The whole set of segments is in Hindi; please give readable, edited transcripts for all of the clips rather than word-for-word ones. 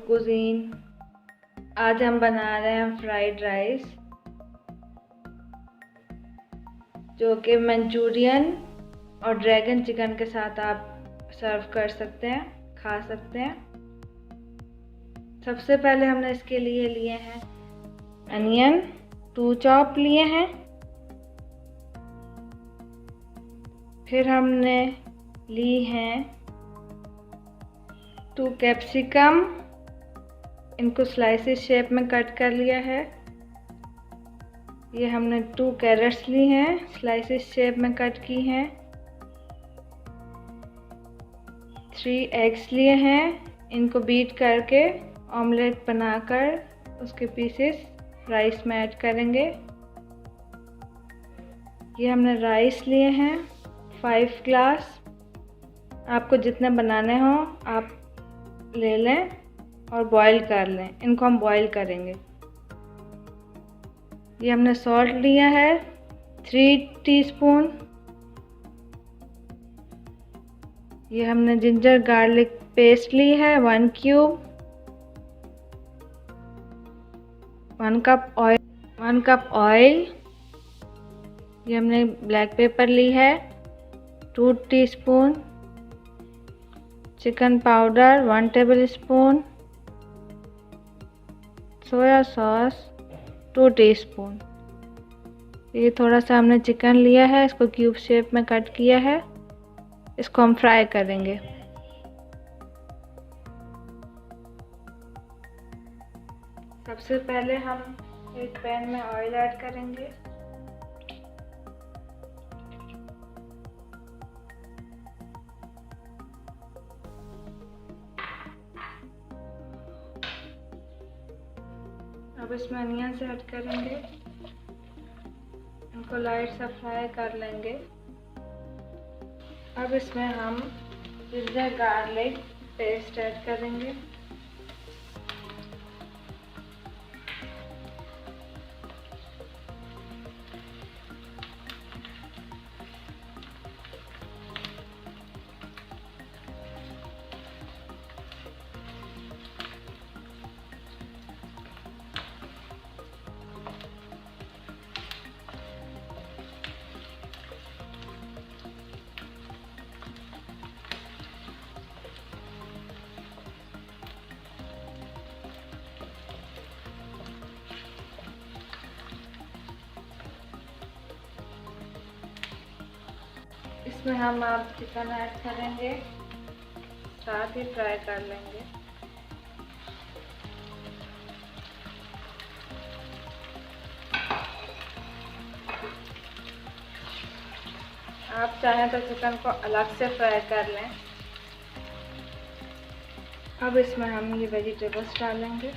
कुजीन। आज हम बना रहे हैं फ्राइड राइस, जो कि मंचूरियन और ड्रैगन चिकन के साथ आप सर्व कर सकते हैं, खा सकते हैं। सबसे पहले हमने इसके लिए हैं अनियन 2 चॉप लिए हैं। फिर हमने ली हैं 2 कैप्सिकम, इनको स्लाइसेस शेप में कट कर लिया है। ये हमने 2 कैरेट्स ली हैं, स्लाइसेस शेप में कट की हैं। 3 एग्स लिए हैं, इनको बीट करके ऑमलेट बनाकर उसके पीसेस राइस में ऐड करेंगे। ये हमने राइस लिए हैं 5 ग्लास। आपको जितने बनाने हो आप ले लें और बॉईल कर लें। इनको हम बॉईल करेंगे। ये हमने सॉल्ट लिया है 3 टीस्पून। ये हमने जिंजर गार्लिक पेस्ट ली है 1 क्यूब। 1 cup oil. ये हमने ब्लैक पेपर ली है 2 teaspoon. Chicken powder 1 tablespoon. Soya sauce 2 teaspoon. ये थोड़ा सा हमने चिकन लिया है, इसको क्यूब शेप में कट किया है। इसको हम फ्राई करेंगे। सबसे पहले हम एक पैन में ऑयल ऐड करेंगे। अब इसमें अनियन ऐड करेंगे, इनको लाइट सा फ्राई कर लेंगे। अब इसमें हम जिंजर गार्लिक पेस्ट ऐड करेंगे। इसमें हम अब चिकन ऐड करेंगे, साथ ही फ्राई कर लेंगे। आप चाहें तो चिकन को अलग से फ्राई कर लें। अब इसमें हम ये वेजिटेबल्स डालेंगे,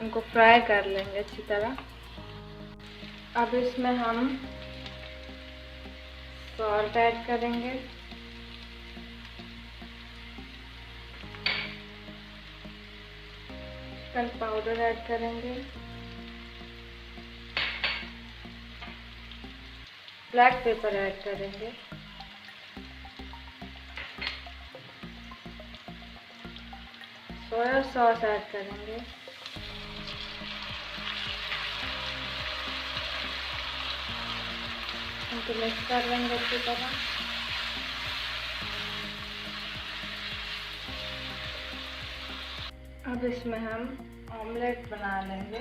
उनको फ्राई कर लेंगे अच्छी तरह। अब इसमें हम सॉल्ट ऐड करेंगे, चिकन पाउडर ऐड करेंगे, ब्लैक पेपर ऐड करेंगे, सोया सॉस ऐड करेंगे, इनको मिक्स कर लेंगे अच्छी तरह। अब इसमें हम ऑमलेट बना लेंगे।